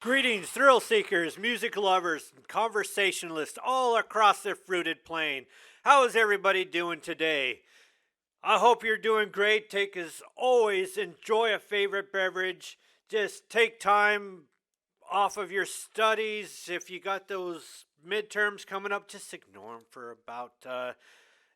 Greetings, thrill seekers, music lovers, and conversationalists all across the fruited plain. How is everybody doing today? I hope you're doing great. Take, as always, enjoy a favorite beverage. Just take time off of your studies. If you got those midterms coming up, just ignore them for about,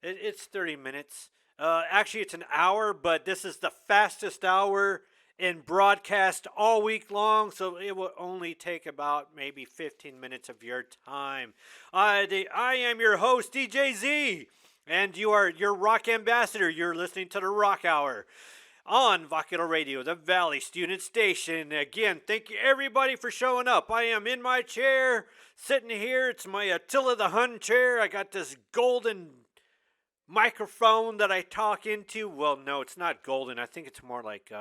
it's 30 minutes. Actually, it's an hour, but this is the fastest hour in broadcast all week long, so it will only take about maybe 15 minutes of your time. I am your host, DJ Z, and you are your rock ambassador. You're listening to the Rock Hour on Vaquero Radio, the Valley Student Station. Again, thank you everybody for showing up. I am in my chair, sitting here. It's my Attila the Hun chair. I got this golden microphone that I talk into. Well, no, it's not golden. I think it's more like,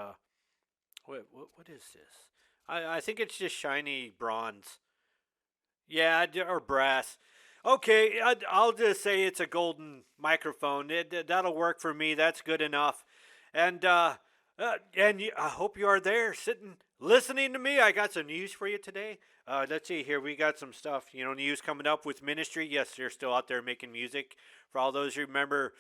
what is this? I think it's just shiny bronze. Yeah, or brass. Okay, I'll just say it's a golden microphone. That'll work for me. That's good enough. And I hope you are there sitting listening to me. I got some news for you today. Let's see here. We got some stuff, news coming up with Ministry. Yes, they're still out there making music. For all those who remember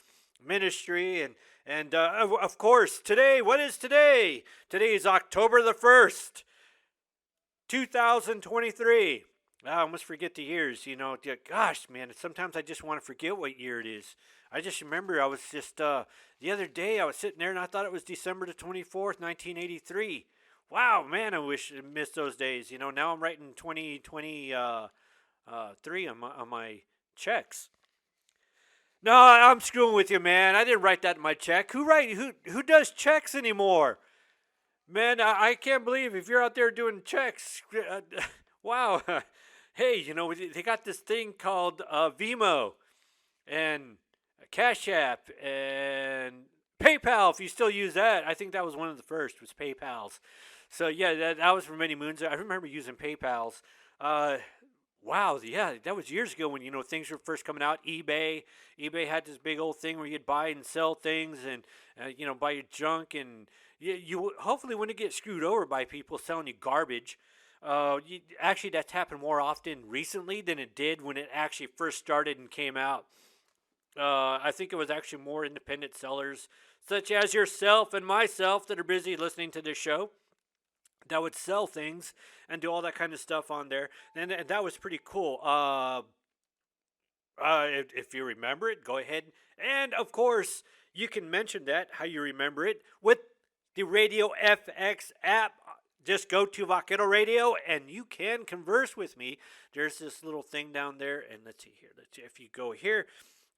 Ministry, and of course, today. What is today? Today is October the 1st, 2023. I almost forget the years, Gosh, man, sometimes I just want to forget what year it is. I just remember I was just, the other day I was sitting there and I thought it was December the 24th, 1983. Wow, man, I wish I missed those days. Now I'm writing 2023 on my checks. No, I'm screwing with you, man. I didn't write that in my check. Who does checks anymore? Man, I can't believe if you're out there doing checks. Wow. Hey, they got this thing called Vimo and Cash App and PayPal, if you still use that. I think that was one of the first, was PayPal's. So, yeah, that was for many moons. I remember using PayPal's. Wow, yeah, that was years ago when, things were first coming out. eBay had this big old thing where you'd buy and sell things and, buy your junk. And you hopefully wouldn't get screwed over by people selling you garbage. Actually, that's happened more often recently than it did when it actually first started and came out. I think it was actually more independent sellers, such as yourself and myself, that are busy listening to this show, that would sell things and do all that kind of stuff on there. And that was pretty cool. If you remember it, go ahead. And, of course, you can mention that, how you remember it, with the Radio FX app. Just go to Vaquero Radio and you can converse with me. There's this little thing down there. And let's see here. If you go here,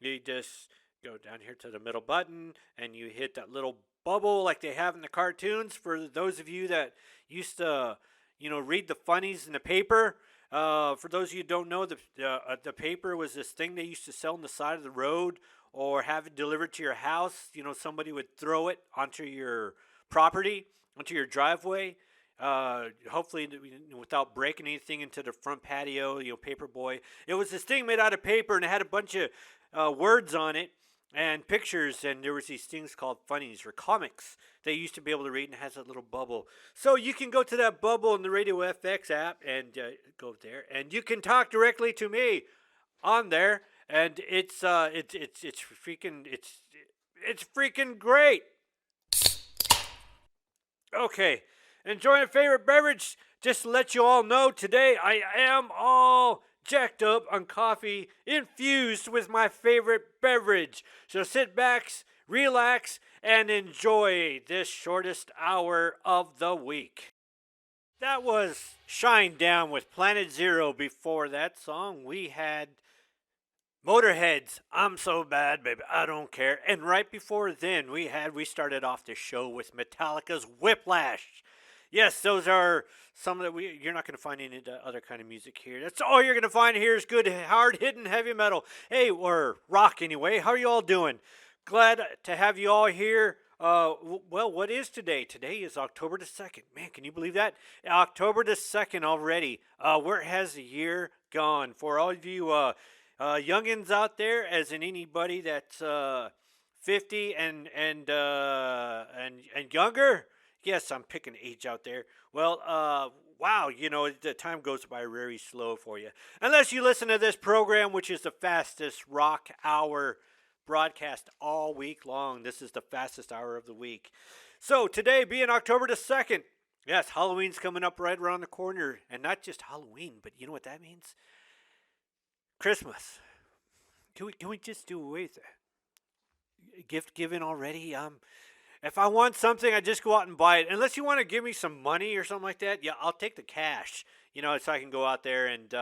you just go down here to the middle button and you hit that little bubble like they have in the cartoons. For those of you that used to, read the funnies in the paper. For those of you who don't know, the paper was this thing they used to sell on the side of the road or have it delivered to your house. Somebody would throw it onto your property, onto your driveway. Hopefully without breaking anything into the front patio, paper boy. It was this thing made out of paper and it had a bunch of words on it and pictures, and there was these things called funnies or comics that you used to be able to read, and it has a little bubble. So you can go to that bubble in the Radio FX app and go there, and you can talk directly to me on there, and it's freaking great. Okay. Enjoying a favorite beverage. Just to let you all know, today I am all jacked up on coffee infused with my favorite beverage. So sit back, relax, and enjoy this shortest hour of the week. That was Shine Down with Planet Zero. Before that song, we had Motorhead's I'm So Bad, Baby, I Don't Care. And right before then, we started off the show with Metallica's Whiplash. Yes, those are some that you're not going to find any other kind of music here. That's all you're going to find here is good, hard-hitting heavy metal. Hey, or rock anyway. How are you all doing? Glad to have you all here. Well, what is today? Today is October the 2nd. Man, can you believe that? October the 2nd already. Where has the year gone? For all of you youngins out there, as in anybody that's 50 and younger. Yes, I'm picking age out there. Well, wow, the time goes by very slow for you. Unless you listen to this program, which is the fastest rock hour broadcast all week long. This is the fastest hour of the week. So today being October the 2nd, yes, Halloween's coming up right around the corner. And not just Halloween, but you know what that means? Christmas. Can we just do away with gift giving already? If I want something, I just go out and buy it. Unless you want to give me some money or something like that, yeah, I'll take the cash. So I can go out there and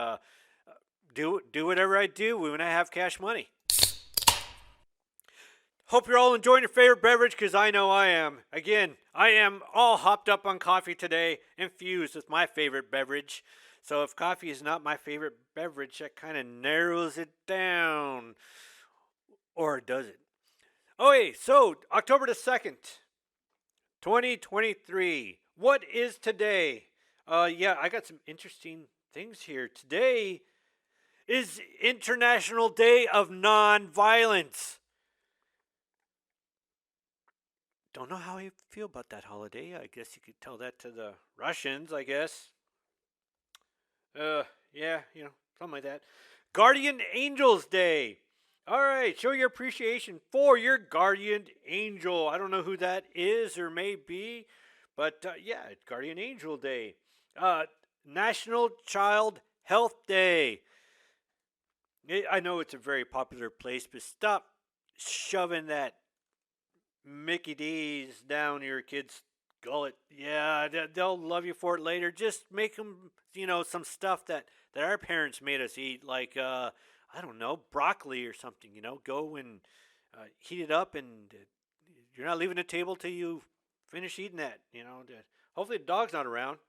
do whatever I do when I have cash money. Hope you're all enjoying your favorite beverage, because I know I am. Again, I am all hopped up on coffee today, infused with my favorite beverage. So if coffee is not my favorite beverage, that kind of narrows it down. Or does it? Okay, so October the 2nd, 2023. What is today? Yeah, I got some interesting things here. Today is International Day of Nonviolence. Don't know how I feel about that holiday. I guess you could tell that to the Russians, I guess. Yeah, something like that. Guardian Angels Day. All right, show your appreciation for your guardian angel. I don't know who that is or may be, but yeah, it's Guardian Angel Day. National Child Health Day. I know it's a very popular place, but stop shoving that Mickey D's down your kid's gullet. Yeah, they'll love you for it later. Just make them, some stuff that our parents made us eat, like I don't know, broccoli or something. Go and heat it up, and you're not leaving the table till you finish eating that. Hopefully the dog's not around.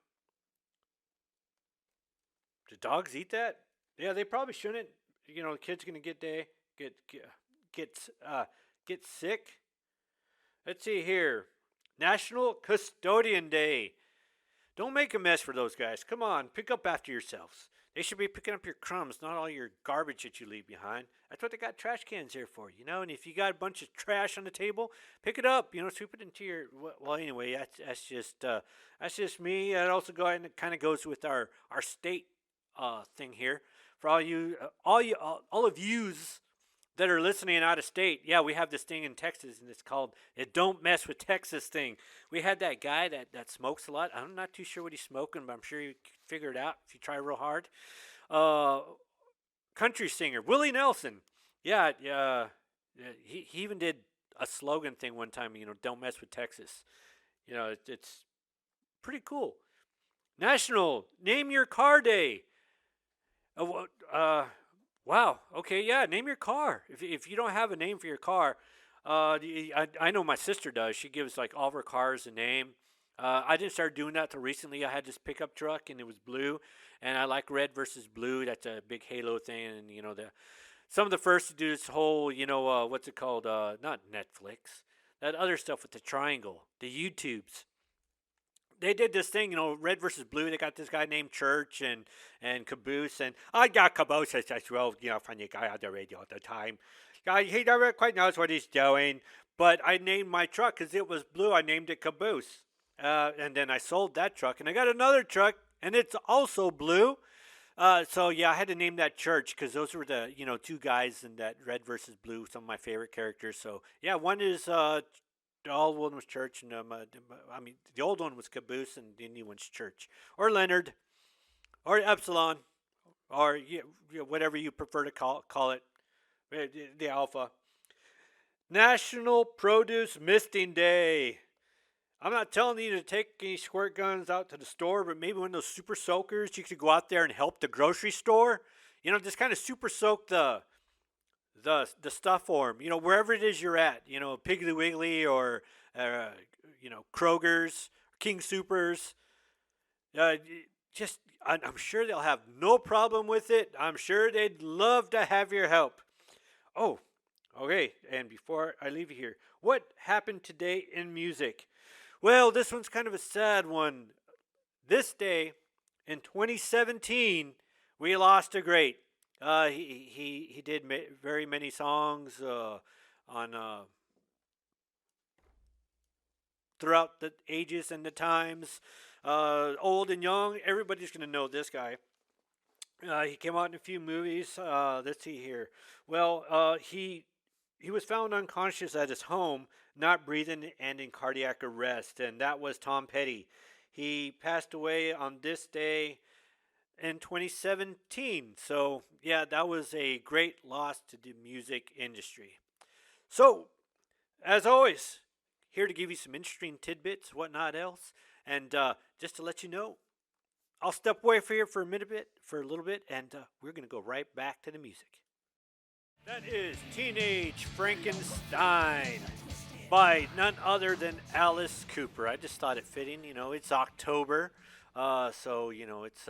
Do dogs eat that? Yeah, they probably shouldn't. The kid's gonna get sick. Let's see here. National Custodian Day. Don't make a mess for those guys. Come on, pick up after yourselves. They should be picking up your crumbs, not all your garbage that you leave behind. That's what they got trash cans here for, And if you got a bunch of trash on the table, pick it up. Sweep it into your. Well, anyway, that's just me. It also kind of goes with our state thing here. For all of yous that are listening out of state, yeah, we have this thing in Texas, and it's called "It Don't Mess with Texas" thing. We had that guy that smokes a lot. I'm not too sure what he's smoking, but I'm sure you can figure it out if you try real hard. Country singer Willie Nelson. Yeah, he even did a slogan thing one time. Don't mess with Texas. It's pretty cool. National Name Your Car Day. Wow. Okay. Yeah. Name your car. If you don't have a name for your car, I know my sister does. She gives like all of her cars a name. I didn't start doing that till recently. I had this pickup truck and it was blue, and I like red versus blue. That's a big halo thing, and some of the first to do this whole what's it called? Not Netflix. That other stuff with the triangle, the YouTubes. They did this thing, red versus blue. They got this guy named Church and Caboose, and I got Caboose as well, funny guy on the radio at the time. He never quite knows what he's doing, but I named my truck because it was blue. I named it Caboose, and then I sold that truck, and I got another truck, and it's also blue. So yeah, I had to name that Church because those were the two guys in that red versus blue, some of my favorite characters. So yeah, one is the old one was Church, and the old one was Caboose, and the new one's Church, or Leonard, or Epsilon, or whatever you prefer to call it, the Alpha. National Produce Misting Day. I'm not telling you to take any squirt guns out to the store, but maybe one of those super soakers, you could go out there and help the grocery store. Just kind of super soak the stuff for them, wherever it is you're at, Piggly Wiggly or Kroger's, King Supers. I'm sure they'll have no problem with it. I'm sure they'd love to have your help. Oh, okay. And before I leave you here, what happened today in music? Well, this one's kind of a sad one. This day in 2017, we lost a great. He did very many songs on throughout the ages and the times. Old and young, everybody's going to know this guy. He came out in a few movies. Let's see here. Well, he was found unconscious at his home, not breathing and in cardiac arrest, and that was Tom Petty. He passed away on this day in 2017. So, yeah, that was a great loss to the music industry. So, as always, here to give you some interesting tidbits, whatnot else, and just to let you know, I'll step away for here for a little bit, and we're gonna go right back to the music. That is Teenage Frankenstein by none other than Alice Cooper. I just thought it fitting. It's October, so it's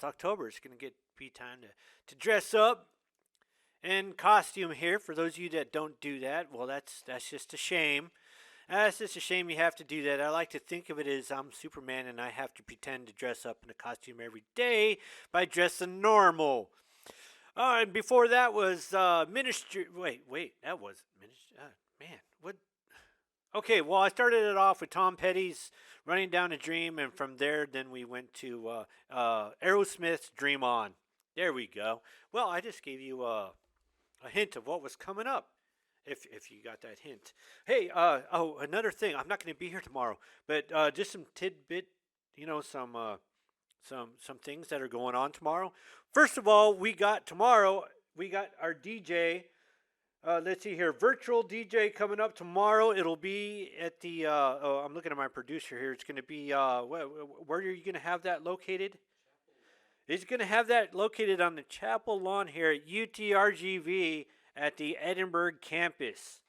October. It's gonna be time to dress up in costume here. For those of you that don't do that, well, that's just a shame. It's just a shame you have to do that. I like to think of it as I'm Superman and I have to pretend to dress up in a costume every day by dressing normal. And before that was Ministry. Wait, that was Ministry. Man, what? Okay, well, I started it off with Tom Petty's Running Down a Dream, and from there, then we went to Aerosmith's Dream On. There we go. Well, I just gave you a hint of what was coming up. If you got that hint. Hey, another thing. I'm not going to be here tomorrow, but just some tidbit, some things that are going on tomorrow. First of all, we got our DJ. Let's see here, virtual DJ coming up tomorrow. It'll be at the. I'm looking at my producer here. It's going to be. Where are you going to have that located? He's going to have that located on the chapel lawn here at UTRGV at the Edinburgh campus.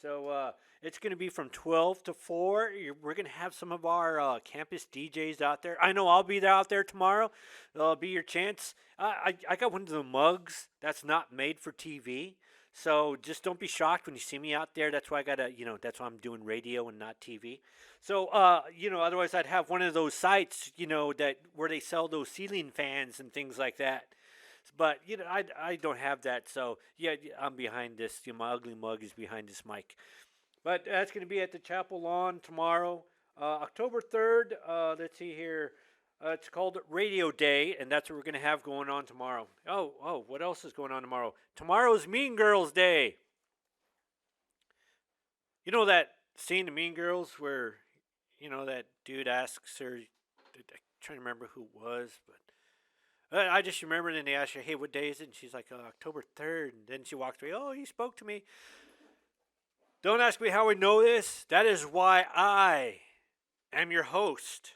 So it's going to be from 12 to 4. We're going to have some of our campus DJs out there. I know I'll be out there tomorrow. That'll be your chance. I got one of the mugs that's not made for TV. So just don't be shocked when you see me out there. That's why that's why I'm doing radio and not TV. So, otherwise I'd have one of those sites, that where they sell those ceiling fans and things like that. But, I don't have that. So, yeah, I'm behind this. My ugly mug is behind this mic. But that's going to be at the chapel lawn tomorrow, October 3rd. Let's see here. It's called Radio Day, and that's what we're going to have going on tomorrow. Oh, what else is going on tomorrow? Tomorrow's Mean Girls Day. You know that scene in Mean Girls where, that dude asks her, I'm trying to remember who it was, but I just remember, and they ask her, hey, what day is it? And she's like, October 3rd. And then she walks away, oh, he spoke to me. Don't ask me how I know this. That is why I am your host,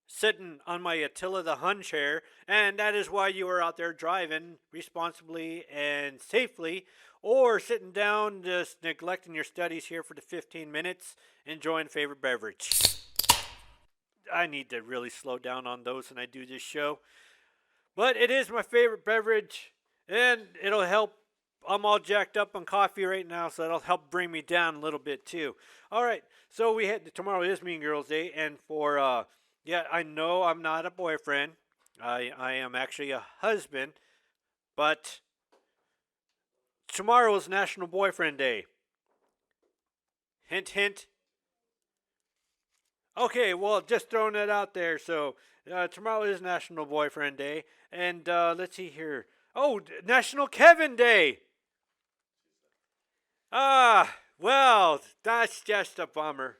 sitting on my Attila the Hun chair, and that is why you are out there driving responsibly and safely, or sitting down just neglecting your studies here for the 15 minutes, enjoying favorite beverage. I need to really slow down on those when I do this show. But it is my favorite beverage, and it'll help. I'm all jacked up on coffee right now, so that'll help bring me down a little bit too. All right, so tomorrow is Mean Girls Day, and for I know I'm not a boyfriend. I am actually a husband, but tomorrow is National Boyfriend Day. Hint, hint. Okay, well, just throwing that out there. So tomorrow is National Boyfriend Day, and let's see here. Oh, National Kevin Day. Well, that's just a bummer.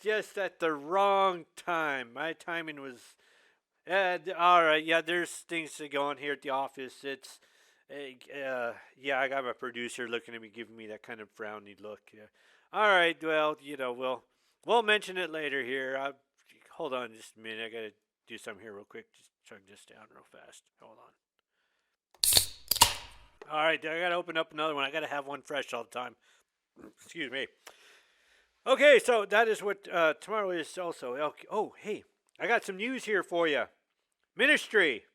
Just at the wrong time. My timing was. All right, yeah, there's things to go on here at the office. It's. I got my producer looking at me, giving me that kind of frowny look. Yeah. All right, well, we'll mention it later here. Hold on just a minute. I got to do something here real quick. Just chug this down real fast. Hold on. All right, I got to open up another one. I got to have one fresh all the time. Excuse me. Okay, so that is what tomorrow is also. Okay. Oh, hey, I got some news here for you. Ministry.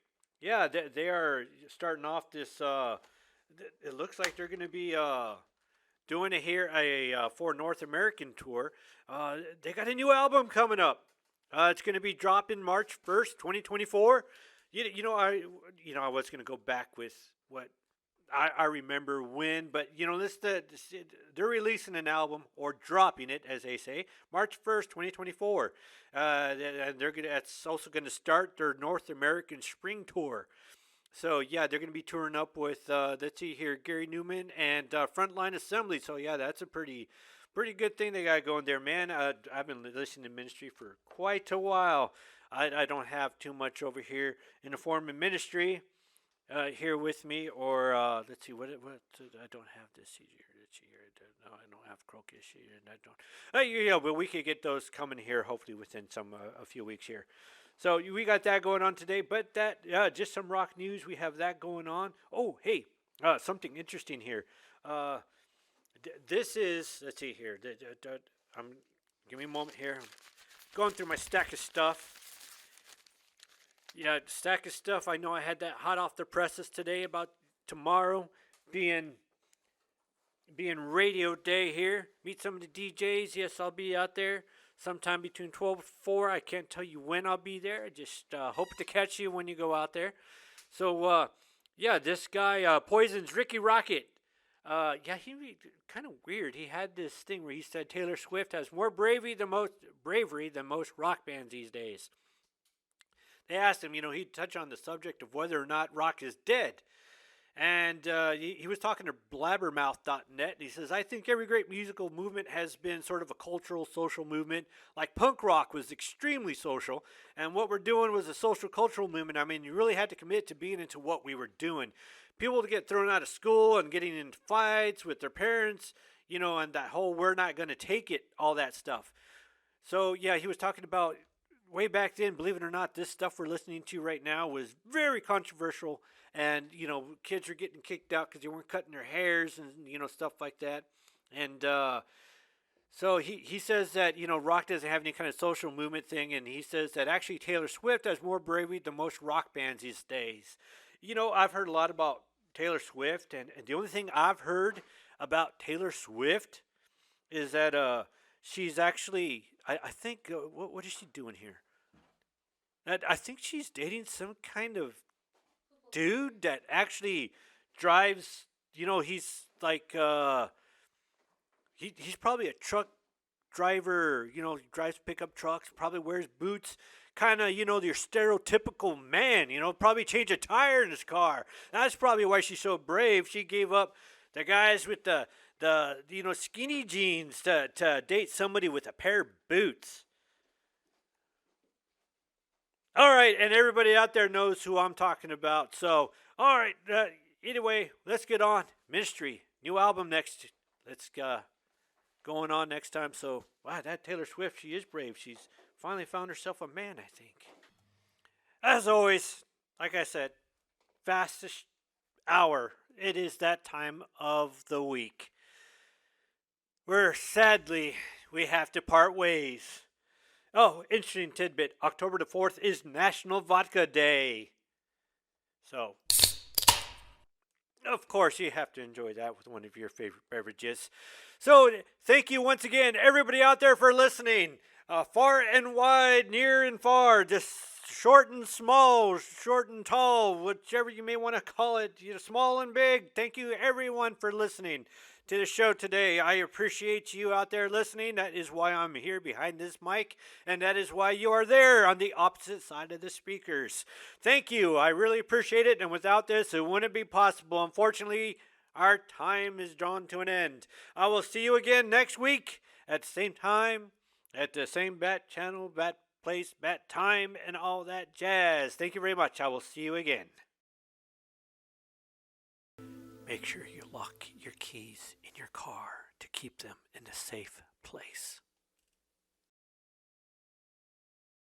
Yeah, they are starting off this. It looks like they're going to be doing a for North American tour. They got a new album coming up. It's going to be dropping March 1st, 2024. I was going to go back with what I remember when, but they're releasing an album or dropping it, as they say, March 1st, 2024. And that's also gonna start their North American spring tour. So yeah, they're gonna be touring up with let's see here, Gary Newman and Frontline Assembly. So yeah, that's a pretty good thing they got going there, man. I've been listening to Ministry for quite a while. I don't have too much over here in the form of ministry here with me, or let's see, what I don't have this here. Let's see here. No, I don't have Crocus here, and I don't. Yeah, but we could get those coming here hopefully within a few weeks here. So we got that going on today, but that just some rock news. We have that going on. Oh, hey, something interesting here. This is, let's see here. Give me a moment here. I'm going through my stack of stuff. Yeah, stack of stuff. I know I had that hot off the presses today about tomorrow being radio day here. Meet some of the DJs. Yes, I'll be out there sometime between 12 and 4. I can't tell you when I'll be there. I just hope to catch you when you go out there. So, yeah, this guy, Poison's Ricky Rocket. Yeah, he kind of weird. He had this thing where he said Taylor Swift has more bravery than most rock bands these days. They asked him, he'd touch on the subject of whether or not rock is dead. And he was talking to blabbermouth.net, and he says, I think every great musical movement has been sort of a cultural, social movement. Like punk rock was extremely social, and what we're doing was a social, cultural movement. I mean, you really had to commit to being into what we were doing. People to get thrown out of school and getting into fights with their parents, and that whole we're not going to take it, all that stuff. So, yeah, he was talking about way back then, believe it or not, this stuff we're listening to right now was very controversial. And, kids are getting kicked out because they weren't cutting their hairs and, stuff like that. And so he says that, rock doesn't have any kind of social movement thing. And he says that actually Taylor Swift has more bravery than most rock bands these days. I've heard a lot about Taylor Swift. And the only thing I've heard about Taylor Swift is that she's actually, I think, what is she doing here? I think she's dating some kind of dude that actually drives, he's like, he's probably a truck driver, he drives pickup trucks, probably wears boots, kind of, your stereotypical man, probably change a tire in his car. That's probably why she's so brave. She gave up the guys with the skinny jeans to date somebody with a pair of boots. All right, and everybody out there knows who I'm talking about. So, all right, anyway, let's get on. Ministry, new album next. Let's going on next time. So, wow, that Taylor Swift, she is brave. She's finally found herself a man, I think. As always, like I said, fastest hour. It is that time of the week where sadly we have to part ways. Oh, interesting tidbit. October the 4th is National Vodka Day. So, of course, you have to enjoy that with one of your favorite beverages. So, thank you once again, everybody out there, for listening. Far and wide, near and far, just short and small, short and tall, whichever you may want to call it, small and big. Thank you, everyone, for listening to the show today. I appreciate you out there listening. That is why I'm here behind this mic, and that is why you are there on the opposite side of the speakers. Thank you. I really appreciate it, and without this, it wouldn't be possible. Unfortunately, our time is drawn to an end. I will see you again next week at the same time, at the same bat channel, bat place, bat time, and all that jazz. Thank you very much. I will see you again. Make sure you lock your keys in your car to keep them in the safe